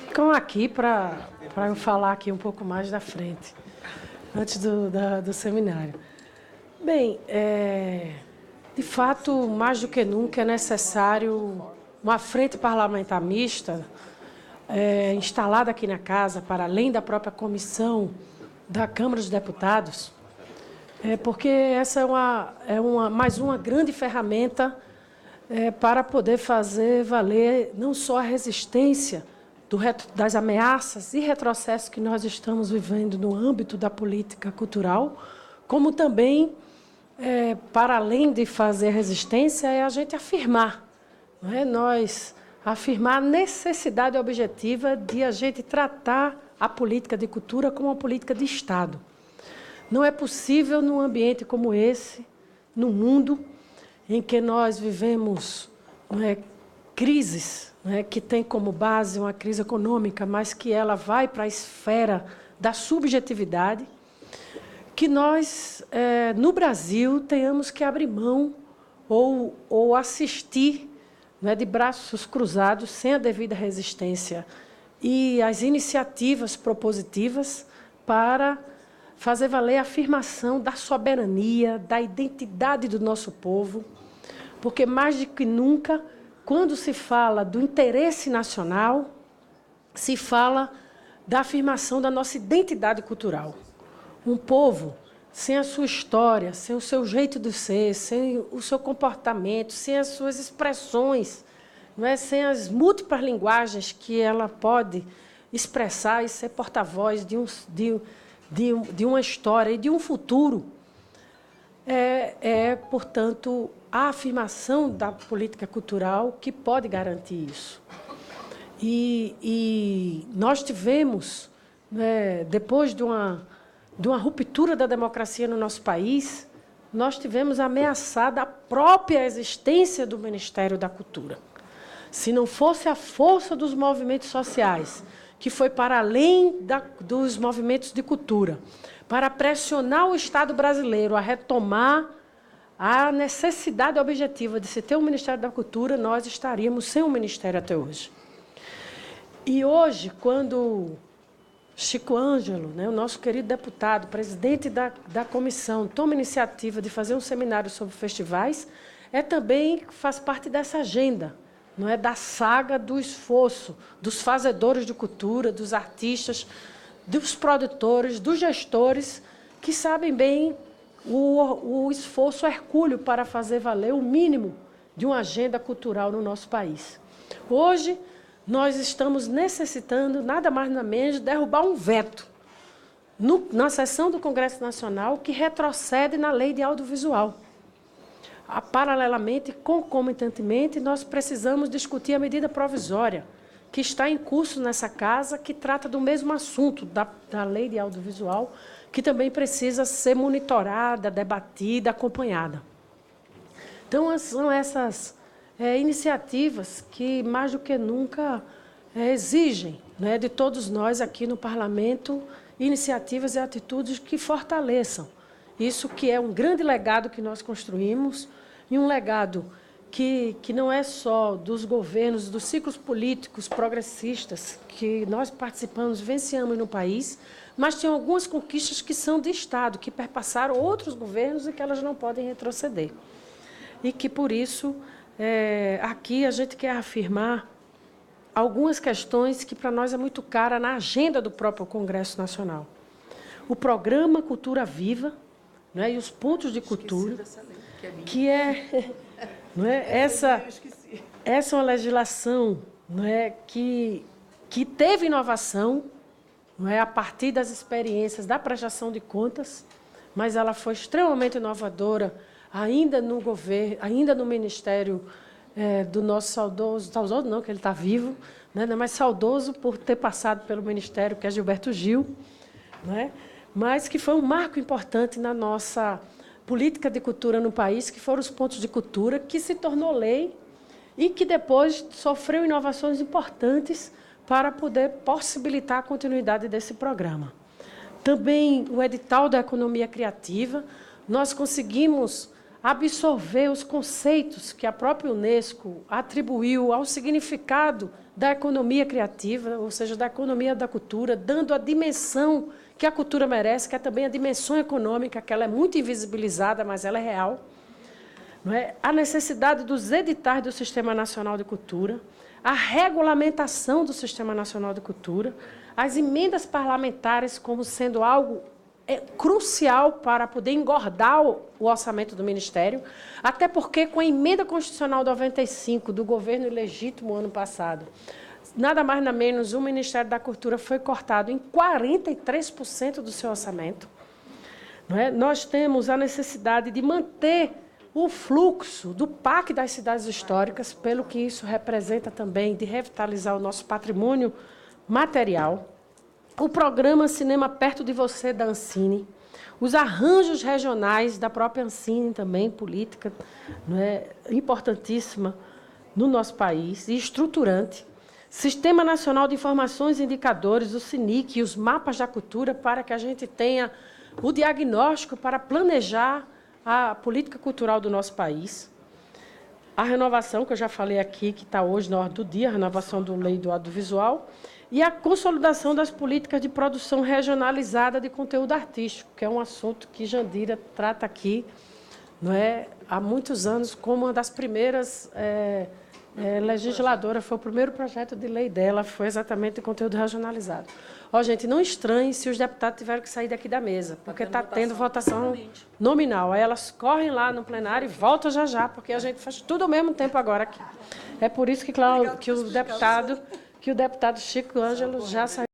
Ficam aqui para eu falar aqui um pouco mais da frente, antes do seminário. Bem, de fato, mais do que nunca é necessário uma frente parlamentar mista instalada aqui na Casa, para além da própria comissão da Câmara dos Deputados, porque essa é mais uma grande ferramenta para poder fazer valer não só a resistência das ameaças e retrocessos que nós estamos vivendo no âmbito da política cultural, como também, para além de fazer resistência, é a gente afirmar, não é? Nós afirmar a necessidade objetiva de a gente tratar a política de cultura como uma política de Estado. Não é possível, num ambiente como esse, no mundo, em que nós vivemos crises, que tem como base uma crise econômica, mas que ela vai para a esfera da subjetividade, que nós, no Brasil, tenhamos que abrir mão ou assistir de braços cruzados, sem a devida resistência, e as iniciativas propositivas para fazer valer a afirmação da soberania, da identidade do nosso povo, porque, mais do que nunca, quando se fala do interesse nacional, se fala da afirmação da nossa identidade cultural. Um povo sem a sua história, sem o seu jeito de ser, sem o seu comportamento, sem as suas expressões, sem as múltiplas linguagens que ela pode expressar e ser porta-voz de uma história e de um futuro, portanto, a afirmação da política cultural que pode garantir isso. E nós tivemos, depois de uma ruptura da democracia no nosso país, nós tivemos ameaçada a própria existência do Ministério da Cultura. Se não fosse a força dos movimentos sociais, que foi para além dos movimentos de cultura, para pressionar o Estado brasileiro a retomar a necessidade objetiva de se ter um Ministério da Cultura, nós estaríamos sem um Ministério até hoje. E hoje, quando Chico Ângelo, o nosso querido deputado, presidente da comissão, toma a iniciativa de fazer um seminário sobre festivais, também faz parte dessa agenda, não é, da saga do esforço dos fazedores de cultura, dos artistas, dos produtores, dos gestores, que sabem bem o esforço hercúleo para fazer valer o mínimo de uma agenda cultural no nosso país. Hoje, nós estamos necessitando, nada mais nada menos, de derrubar um veto na sessão do Congresso Nacional que retrocede na lei de audiovisual. Paralelamente, concomitantemente, nós precisamos discutir a medida provisória que está em curso nessa casa, que trata do mesmo assunto da lei de audiovisual, que também precisa ser monitorada, debatida, acompanhada. Então, são essas iniciativas que, mais do que nunca, exigem, de todos nós aqui no Parlamento, iniciativas e atitudes que fortaleçam isso, que é um grande legado que nós construímos, e um legado que não é só dos governos, dos ciclos políticos progressistas que nós participamos, vivenciamos no país, mas tem algumas conquistas que são de Estado, que perpassaram outros governos e que elas não podem retroceder. E que, por isso, aqui a gente quer afirmar algumas questões que para nós é muito cara na agenda do próprio Congresso Nacional. O programa Cultura Viva, e os pontos de cultura, que essa é uma legislação que teve inovação, a partir das experiências da prestação de contas, mas ela foi extremamente inovadora ainda no governo, ainda no Ministério do nosso saudoso não, que ele está vivo, mas saudoso por ter passado pelo Ministério, que é Gilberto Gil, mas que foi um marco importante na nossa política de cultura no país, que foram os pontos de cultura, que se tornou lei e que depois sofreu inovações importantes para poder possibilitar a continuidade desse programa. Também o edital da economia criativa, nós conseguimos absorver os conceitos que a própria Unesco atribuiu ao significado da economia criativa, ou seja, da economia da cultura, dando a dimensão que a cultura merece, que é também a dimensão econômica, que ela é muito invisibilizada, mas ela é real. Não é? A necessidade dos editais do Sistema Nacional de Cultura, a regulamentação do Sistema Nacional de Cultura, as emendas parlamentares como sendo algo crucial para poder engordar o orçamento do Ministério, até porque com a emenda constitucional 95 do governo ilegítimo ano passado, nada mais nada menos, o Ministério da Cultura foi cortado em 43% do seu orçamento. Não é? Nós temos a necessidade de manter o fluxo do PAC das cidades históricas, pelo que isso representa também de revitalizar o nosso patrimônio material, o programa Cinema Perto de Você, da Ancine, os arranjos regionais da própria Ancine também, política, não é, importantíssima no nosso país e estruturante, Sistema Nacional de Informações e Indicadores, o SINIC, e os mapas da cultura, para que a gente tenha o diagnóstico para planejar a política cultural do nosso país. A renovação, que eu já falei aqui, que está hoje na ordem do dia, a renovação da lei do audiovisual, e a consolidação das políticas de produção regionalizada de conteúdo artístico, que é um assunto que Jandira trata aqui, não é, há muitos anos, como uma das primeiras legisladoras, foi o primeiro projeto de lei dela, foi exatamente de conteúdo regionalizado. Ó, gente, não estranhe se os deputados tiveram que sair daqui da mesa, porque está tendo votação nominal. Aí elas correm lá no plenário e voltam já já, porque a gente faz tudo ao mesmo tempo agora aqui. É por isso que, claro, que o deputado Chico Ângelo já saiu.